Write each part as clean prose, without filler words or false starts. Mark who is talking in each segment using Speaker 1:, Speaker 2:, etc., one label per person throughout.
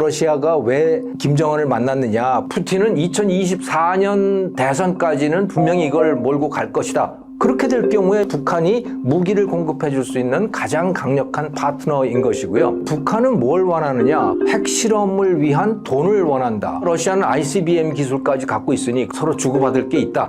Speaker 1: 러시아가 왜 김정은을 만났느냐? 푸틴은 2024년 대선까지는 분명히 이걸 몰고 갈 것이다. 그렇게 될 경우에 북한이 무기를 공급해 줄 수 있는 가장 강력한 파트너인 것이고요. 북한은 뭘 원하느냐? 핵실험을 위한 돈을 원한다. 러시아는 ICBM 기술까지 갖고 있으니 서로 주고받을 게 있다.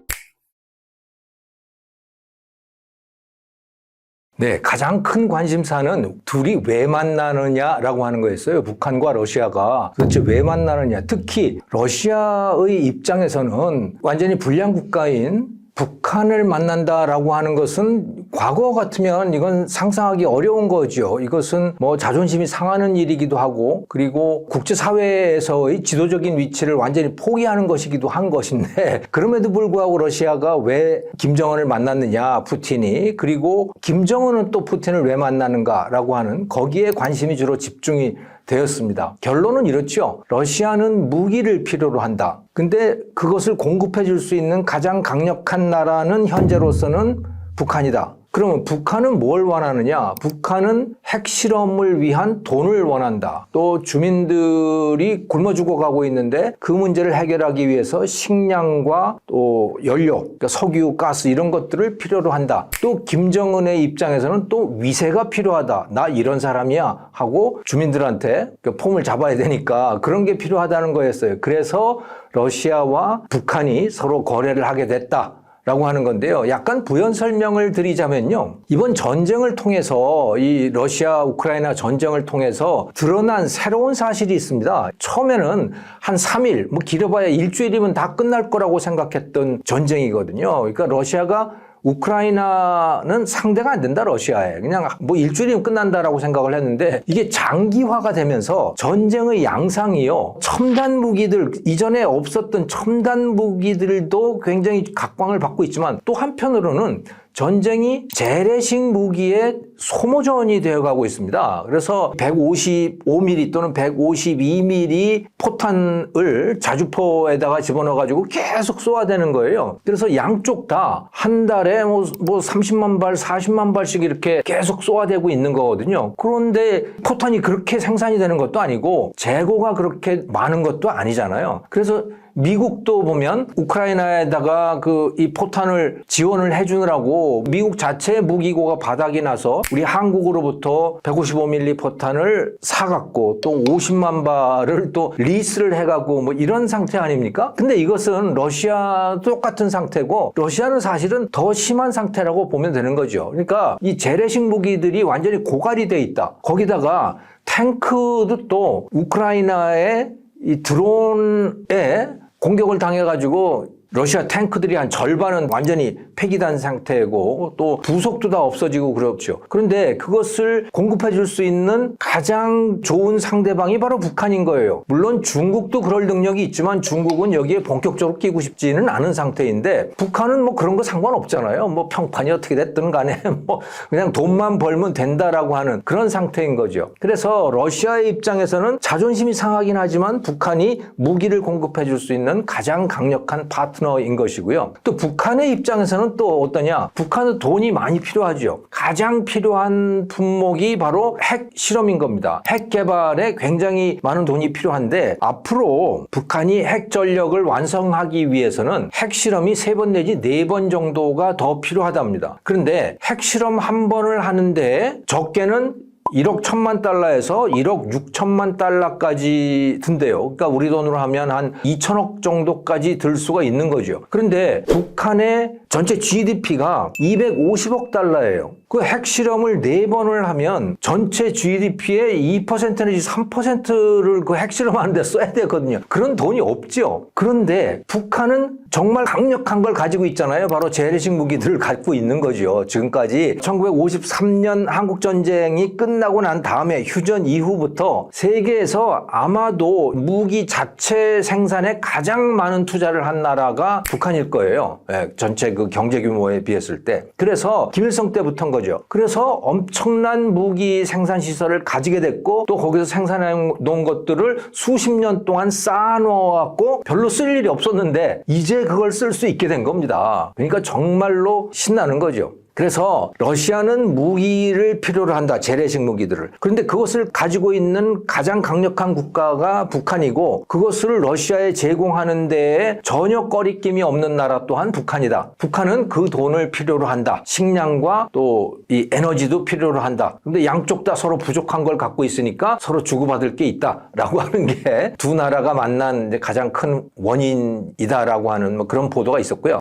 Speaker 1: 네, 가장 큰 관심사는 둘이 왜 만나느냐라고 하는 거였어요. 북한과 러시아가 도대체 왜 만나느냐. 특히 러시아의 입장에서는 완전히 불량 국가인 북한을 만난다라고 하는 것은 과거 같으면 이건 상상하기 어려운 거죠. 이것은 뭐 자존심이 상하는 일이기도 하고, 그리고 국제사회에서의 지도적인 위치를 완전히 포기하는 것이기도 한 것인데, 그럼에도 불구하고 러시아가 왜 김정은을 만났느냐, 푸틴이. 그리고 김정은은 또 푸틴을 왜 만나는가라고 하는 거기에 관심이 주로 집중이 되었습니다. 결론은 이렇죠. 러시아는 무기를 필요로 한다. 근데 그것을 공급해 줄 수 있는 가장 강력한 나라는 현재로서는 북한이다. 그러면 북한은 뭘 원하느냐? 북한은 핵실험을 위한 돈을 원한다. 또 주민들이 굶어 죽어가고 있는데 그 문제를 해결하기 위해서 식량과 또 연료, 그러니까 석유, 가스 이런 것들을 필요로 한다. 또 김정은의 입장에서는 또 위세가 필요하다. 나 이런 사람이야 하고 주민들한테 폼을 잡아야 되니까 그런 게 필요하다는 거였어요. 그래서 러시아와 북한이 서로 거래를 하게 됐다. 라고 하는 건데요. 약간 부연 설명을 드리자면요. 이번 전쟁을 통해서 이 러시아 우크라이나 전쟁을 통해서 드러난 새로운 사실이 있습니다. 처음에는 한 3일, 뭐 길어봐야 일주일이면 다 끝날 거라고 생각했던 전쟁이거든요. 그러니까 러시아가 우크라이나는 상대가 안 된다, 러시아에. 그냥 뭐 일주일이면 끝난다라고 생각을 했는데 이게 장기화가 되면서 전쟁의 양상이요. 첨단 무기들, 이전에 없었던 첨단 무기들도 굉장히 각광을 받고 있지만 또 한편으로는 전쟁이 재래식 무기의 소모전이 되어가고 있습니다. 그래서 155mm 또는 152mm 포탄을 자주포에다가 집어넣어가지고 계속 쏘아대는 거예요. 그래서 양쪽 다 한 달에 뭐 30만 발, 40만 발씩 이렇게 계속 쏘아대고 있는 거거든요. 그런데 포탄이 그렇게 생산이 되는 것도 아니고 재고가 그렇게 많은 것도 아니잖아요. 그래서 미국도 보면 우크라이나에다가 이 포탄을 지원을 해주느라고 미국 자체의 무기고가 바닥이 나서 우리 한국으로부터 155mm 포탄을 사갖고 또 50만 발을 또 리스를 해갖고 뭐 이런 상태 아닙니까? 근데 이것은 러시아 똑같은 상태고 러시아는 사실은 더 심한 상태라고 보면 되는 거죠. 그러니까 이 재래식 무기들이 완전히 고갈이 돼 있다. 거기다가 탱크도 또 우크라이나의 이 드론에 공격을 당해가지고 러시아 탱크들이 한 절반은 완전히 폐기된 상태고 또 부속도 다 없어지고 그렇죠. 그런데 그것을 공급해 줄 수 있는 가장 좋은 상대방이 바로 북한인 거예요. 물론 중국도 그럴 능력이 있지만 중국은 여기에 본격적으로 끼고 싶지는 않은 상태인데 북한은 뭐 그런 거 상관없잖아요. 뭐 평판이 어떻게 됐든 간에 뭐 그냥 돈만 벌면 된다라고 하는 그런 상태인 거죠. 그래서 러시아의 입장에서는 자존심이 상하긴 하지만 북한이 무기를 공급해 줄 수 있는 가장 강력한 파트너인 것이고요. 또 북한의 입장에서는 또 어떠냐? 북한은 돈이 많이 필요하죠. 가장 필요한 품목이 바로 핵 실험인 겁니다. 핵 개발에 굉장히 많은 돈이 필요한데 앞으로 북한이 핵 전력을 완성하기 위해서는 핵 실험이 3번 내지 4번 정도가 더 필요하답니다. 그런데 핵 실험 한 번을 하는데 적게는 1억 1천만 달러에서 1억 6천만 달러까지 든대요. 그러니까 우리 돈으로 하면 한 2천억 정도까지 들 수가 있는 거죠. 그런데 북한의 전체 GDP가 250억 달러예요. 그 핵실험을 4번을 하면 전체 GDP의 2% 내지 3%를 그 핵실험하는 데 써야 되거든요. 그런 돈이 없죠. 그런데 북한은 정말 강력한 걸 가지고 있잖아요. 바로 재래식 무기들을 갖고 있는 거죠. 지금까지 1953년 한국전쟁이 끝나고 난 다음에 휴전 이후부터 세계에서 아마도 무기 자체 생산에 가장 많은 투자를 한 나라가 북한일 거예요. 네, 전체 그 경제 규모에 비했을 때. 그래서 김일성 때부터인 거죠. 그래서 엄청난 무기 생산 시설을 가지게 됐고 또 거기서 생산해 놓은 것들을 수십 년 동안 쌓아놓아갖고 별로 쓸 일이 없었는데 이제 그걸 쓸 수 있게 된 겁니다. 그러니까 정말로 신나는 거죠. 그래서 러시아는 무기를 필요로 한다. 재래식 무기들을. 그런데 그것을 가지고 있는 가장 강력한 국가가 북한이고 그것을 러시아에 제공하는 데에 전혀 꺼리낌이 없는 나라 또한 북한이다. 북한은 그 돈을 필요로 한다. 식량과 또 이 에너지도 필요로 한다. 근데 양쪽 다 서로 부족한 걸 갖고 있으니까 서로 주고받을 게 있다라고 하는 게 두 나라가 만난 가장 큰 원인이다라고 하는 뭐 그런 보도가 있었고요.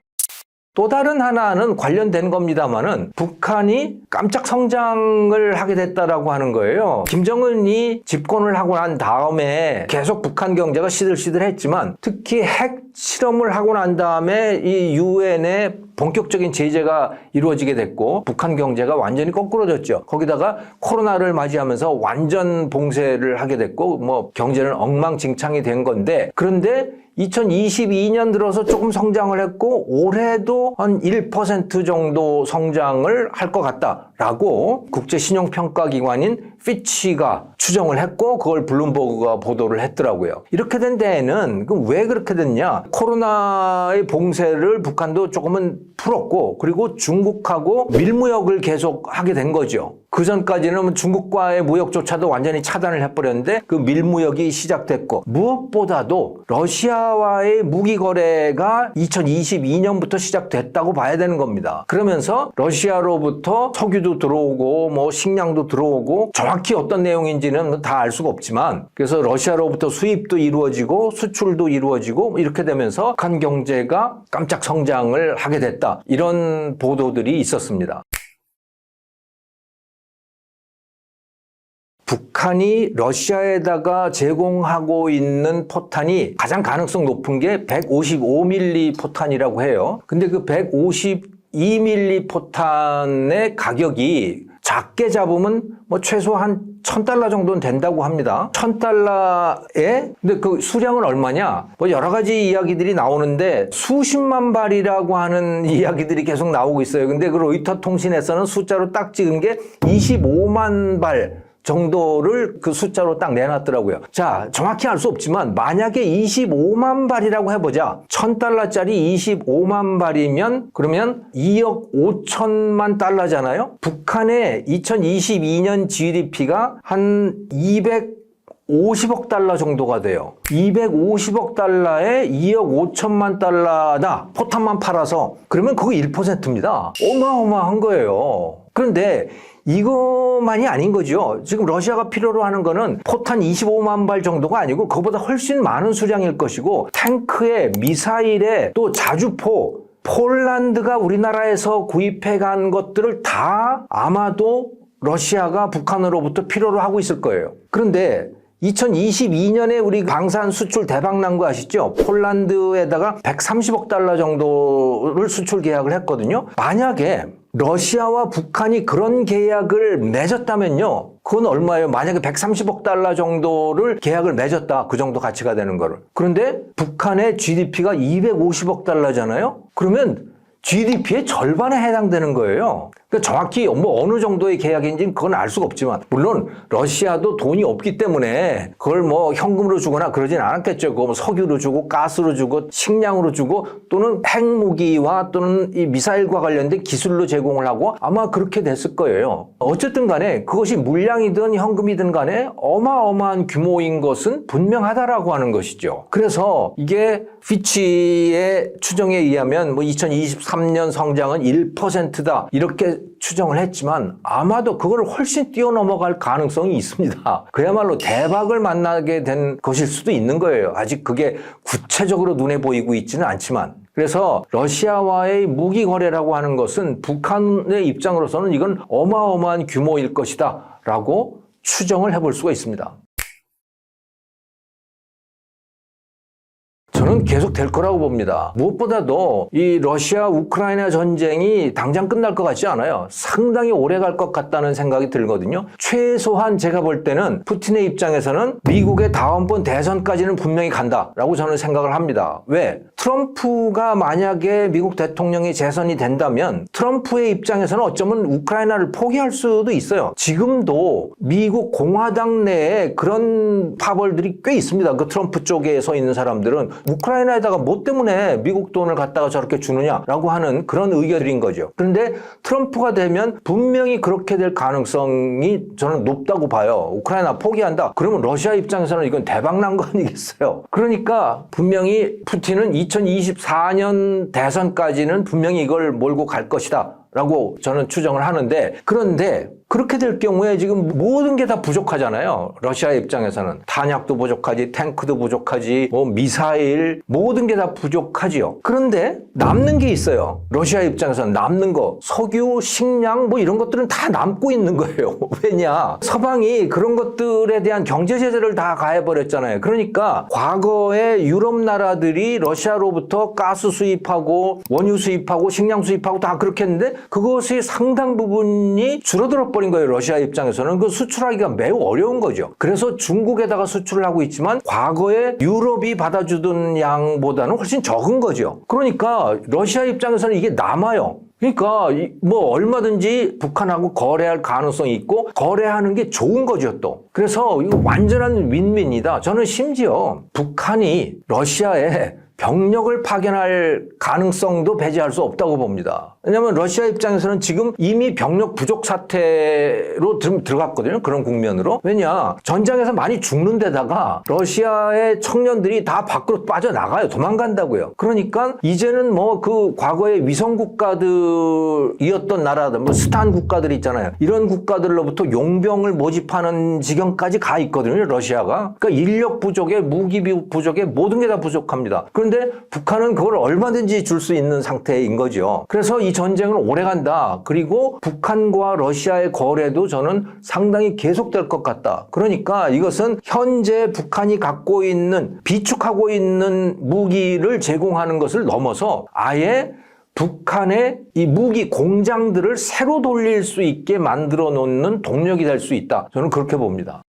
Speaker 1: 또 다른 하나는 관련된 겁니다만은 북한이 깜짝 성장을 하게 됐다라고 하는 거예요. 김정은이 집권을 하고 난 다음에 계속 북한 경제가 시들시들했지만 특히 핵 실험을 하고 난 다음에 이 유엔의 본격적인 제재가 이루어지게 됐고 북한 경제가 완전히 거꾸로졌죠. 거기다가 코로나를 맞이하면서 완전 봉쇄를 하게 됐고 뭐 경제는 엉망진창이 된 건데 그런데 2022년 들어서 조금 성장을 했고 올해도 한 1% 정도 성장을 할 것 같다라고 국제신용평가기관인 피치가 추정을 했고 그걸 블룸버그가 보도를 했더라고요. 이렇게 된 데에는 그럼 왜 그렇게 됐냐? 코로나의 봉쇄를 북한도 조금은 풀었고 그리고 중국하고 밀무역을 계속 하게 된 거죠. 그 전까지는 중국과의 무역조차도 완전히 차단을 해버렸는데 그 밀무역이 시작됐고 무엇보다도 러시아와의 무기 거래가 2022년부터 시작됐다고 봐야 되는 겁니다. 그러면서 러시아로부터 석유도 들어오고 뭐 식량도 들어오고 정확히 어떤 내용인지는 다 알 수가 없지만 그래서 러시아로부터 수입도 이루어지고 수출도 이루어지고 이렇게 되면서 북한 경제가 깜짝 성장을 하게 됐다. 이런 보도들이 있었습니다. 북한이 러시아에다가 제공하고 있는 포탄이 가장 가능성 높은 게 155mm 포탄이라고 해요. 근데 그 152mm 포탄의 가격이 작게 잡으면 뭐 최소한 $1,000 정도는 된다고 합니다. $1,000에 근데 그 수량은 얼마냐? 뭐 여러 가지 이야기들이 나오는데 수십만 발이라고 하는 이야기들이 계속 나오고 있어요. 근데 그 로이터 통신에서는 숫자로 딱 찍은 게 25만 발 정도를 그 숫자로 딱 내놨더라고요. 자, 정확히 알 수 없지만 만약에 25만 발이라고 해보자. $1,000짜리 25만 발이면 그러면 2억 5천만 달러잖아요. 북한의 2022년 GDP가 한 250억 달러 정도가 돼요. 250억 달러에 2억 5천만 달러다. 포탄만 팔아서. 그러면 그거 1%입니다. 어마어마한 거예요. 그런데 이것만이 아닌 거죠. 지금 러시아가 필요로 하는 거는 포탄 25만 발 정도가 아니고 그거보다 훨씬 많은 수량일 것이고 탱크에 미사일에 또 자주포 폴란드가 우리나라에서 구입해 간 것들을 다 아마도 러시아가 북한으로부터 필요로 하고 있을 거예요. 그런데 2022년에 우리 방산 수출 대박 난 거 아시죠? 폴란드에다가 130억 달러 정도를 수출 계약을 했거든요. 만약에 러시아와 북한이 그런 계약을 맺었다면요. 그건 얼마예요? 만약에 130억 달러 정도를 계약을 맺었다. 그 정도 가치가 되는 거를. 그런데 북한의 GDP가 250억 달러잖아요? 그러면 GDP의 절반에 해당되는 거예요. 그러니까 정확히 뭐 어느 정도의 계약인지는 그건 알 수가 없지만 물론 러시아도 돈이 없기 때문에 그걸 뭐 현금으로 주거나 그러진 않았겠죠. 그거 뭐 석유로 주고 가스로 주고 식량으로 주고 또는 핵무기와 또는 이 미사일과 관련된 기술로 제공을 하고 아마 그렇게 됐을 거예요. 어쨌든 간에 그것이 물량이든 현금이든 간에 어마어마한 규모인 것은 분명하다라고 하는 것이죠. 그래서 이게 피치의 추정에 의하면 뭐 2023년 성장은 1%다. 이렇게 추정을 했지만 아마도 그걸 훨씬 뛰어넘어갈 가능성이 있습니다. 그야말로 대박을 만나게 된 것일 수도 있는 거예요. 아직 그게 구체적으로 눈에 보이고 있지는 않지만. 그래서 러시아와의 무기 거래라고 하는 것은 북한의 입장으로서는 이건 어마어마한 규모일 것이다 라고 추정을 해볼 수가 있습니다. 저는 계속 될 거라고 봅니다. 무엇보다도 이 러시아 우크라이나 전쟁이 당장 끝날 것 같지 않아요. 상당히 오래 갈 것 같다는 생각이 들거든요. 최소한 제가 볼 때는 푸틴의 입장에서는 미국의 다음번 대선까지는 분명히 간다라고 저는 생각을 합니다. 왜? 트럼프가 만약에 미국 대통령이 재선이 된다면 트럼프의 입장에서는 어쩌면 우크라이나를 포기할 수도 있어요. 지금도 미국 공화당 내에 그런 파벌들이 꽤 있습니다. 그 트럼프 쪽에 서 있는 사람들은 우크라이나에다가 뭐 때문에 미국 돈을 갖다가 저렇게 주느냐라고 하는 그런 의견들인 거죠. 그런데 트럼프가 되면 분명히 그렇게 될 가능성이 저는 높다고 봐요. 우크라이나 포기한다. 그러면 러시아 입장에서는 이건 대박난 거 아니겠어요? 그러니까 분명히 푸틴은 2024년 대선까지는 분명히 이걸 몰고 갈 것이다 라고 저는 추정을 하는데, 그런데 그렇게 될 경우에 지금 모든 게 다 부족하잖아요. 러시아 입장에서는 탄약도 부족하지, 탱크도 부족하지, 뭐 미사일 모든 게 다 부족하지요. 그런데 남는 게 있어요. 러시아 입장에서는 남는 거, 석유, 식량 뭐 이런 것들은 다 남고 있는 거예요. 왜냐? 서방이 그런 것들에 대한 경제 제재를 다 가해버렸잖아요. 그러니까 과거에 유럽 나라들이 러시아로부터 가스 수입하고 원유 수입하고 식량 수입하고 다 그렇게 했는데 그것이 상당 부분이 줄어들어 버린 거예요. 러시아 입장에서는 그 수출하기가 매우 어려운 거죠. 그래서 중국에다가 수출을 하고 있지만 과거에 유럽이 받아주던 양보다는 훨씬 적은 거죠. 그러니까 러시아 입장에서는 이게 남아요. 그러니까 뭐 얼마든지 북한하고 거래할 가능성이 있고 거래하는 게 좋은 거죠 또. 그래서 이거 완전한 윈윈이다. 저는 심지어 북한이 러시아에 병력을 파견할 가능성도 배제할 수 없다고 봅니다. 왜냐하면 러시아 입장에서는 지금 이미 병력 부족 사태로 들어갔거든요. 그런 국면으로. 왜냐? 전장에서 많이 죽는 데다가 러시아의 청년들이 다 밖으로 빠져나가요. 도망간다고요. 그러니까 이제는 뭐 그 과거의 위성 국가들이었던 나라들, 뭐 스탄 국가들 있잖아요. 이런 국가들로부터 용병을 모집하는 지경까지 가 있거든요. 러시아가. 그러니까 인력 부족에 무기 부족에 모든 게 다 부족합니다. 그런데 북한은 그걸 얼마든지 줄 수 있는 상태인 거죠. 그래서 이 전쟁은 오래 간다. 그리고 북한과 러시아의 거래도 저는 상당히 계속될 것 같다. 그러니까 이것은 현재 북한이 갖고 있는, 비축하고 있는 무기를 제공하는 것을 넘어서 아예 북한의 이 무기 공장들을 새로 돌릴 수 있게 만들어 놓는 동력이 될 수 있다. 저는 그렇게 봅니다.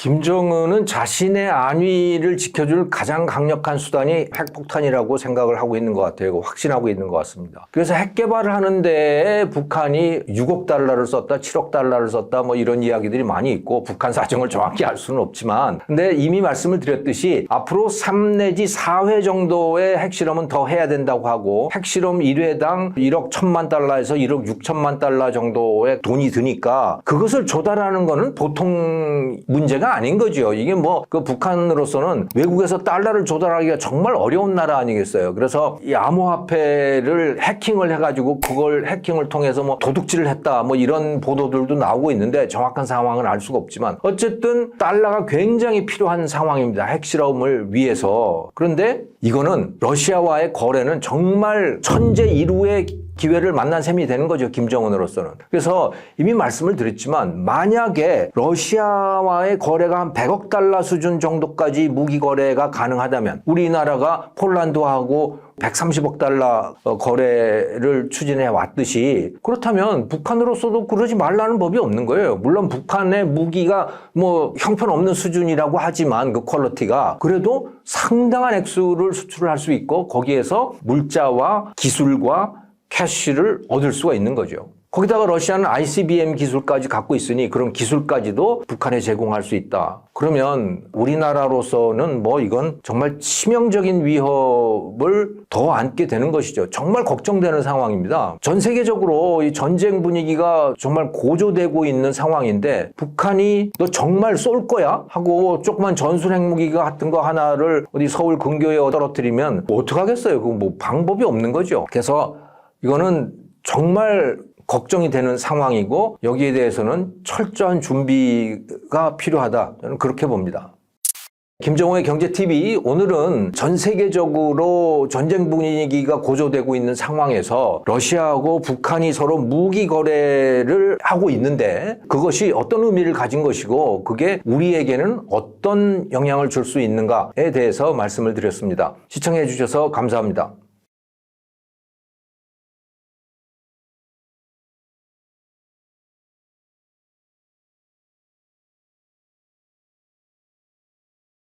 Speaker 1: 김정은은 자신의 안위를 지켜줄 가장 강력한 수단이 핵폭탄이라고 생각을 하고 있는 것 같아요. 확신하고 있는 것 같습니다. 그래서 핵 개발을 하는데 북한이 6억 달러를 썼다, 7억 달러를 썼다 뭐 이런 이야기들이 많이 있고 북한 사정을 정확히 알 수는 없지만, 근데 이미 말씀을 드렸듯이 앞으로 3 내지 4회 정도의 핵실험은 더 해야 된다고 하고, 핵실험 1회당 1억 1천만 달러에서 1억 6천만 달러 정도의 돈이 드니까 그것을 조달하는 거는 보통 문제가 아닌 거죠. 이게 뭐 그 북한으로서는 외국에서 달러를 조달하기가 정말 어려운 나라 아니겠어요. 그래서 이 암호화폐를 해킹을 해가지고 그걸 해킹을 통해서 뭐 도둑질을 했다 뭐 이런 보도들도 나오고 있는데 정확한 상황은 알 수가 없지만 어쨌든 달러가 굉장히 필요한 상황입니다. 핵실험을 위해서. 그런데 이거는 러시아와의 거래는 정말 천재 이루의 기회를 만난 셈이 되는 거죠. 김정은으로서는. 그래서 이미 말씀을 드렸지만 만약에 러시아와의 거래가 한 100억 달러 수준 정도까지 무기 거래가 가능하다면 우리나라가 폴란드하고 130억 달러 거래를 추진해 왔듯이, 그렇다면 북한으로서도 그러지 말라는 법이 없는 거예요. 물론 북한의 무기가 뭐 형편없는 수준이라고 하지만 그 퀄리티가 그래도 상당한 액수를 수출을 할 수 있고 거기에서 물자와 기술과 캐시를 얻을 수가 있는 거죠. 거기다가 러시아는 ICBM 기술까지 갖고 있으니 그런 기술까지도 북한에 제공할 수 있다. 그러면 우리나라로서는 뭐 이건 정말 치명적인 위협을 더 안게 되는 것이죠. 정말 걱정되는 상황입니다. 전 세계적으로 이 전쟁 분위기가 정말 고조되고 있는 상황인데 북한이 너 정말 쏠 거야? 하고 조그만 전술 핵무기 같은 거 하나를 어디 서울 근교에 떨어뜨리면 뭐 어떡하겠어요? 그 뭐 방법이 없는 거죠. 그래서 이거는 정말 걱정이 되는 상황이고 여기에 대해서는 철저한 준비가 필요하다. 저는 그렇게 봅니다. 김정호의 경제TV, 오늘은 전 세계적으로 전쟁 분위기가 고조되고 있는 상황에서 러시아하고 북한이 서로 무기 거래를 하고 있는데 그것이 어떤 의미를 가진 것이고 그게 우리에게는 어떤 영향을 줄 수 있는가에 대해서 말씀을 드렸습니다. 시청해 주셔서 감사합니다.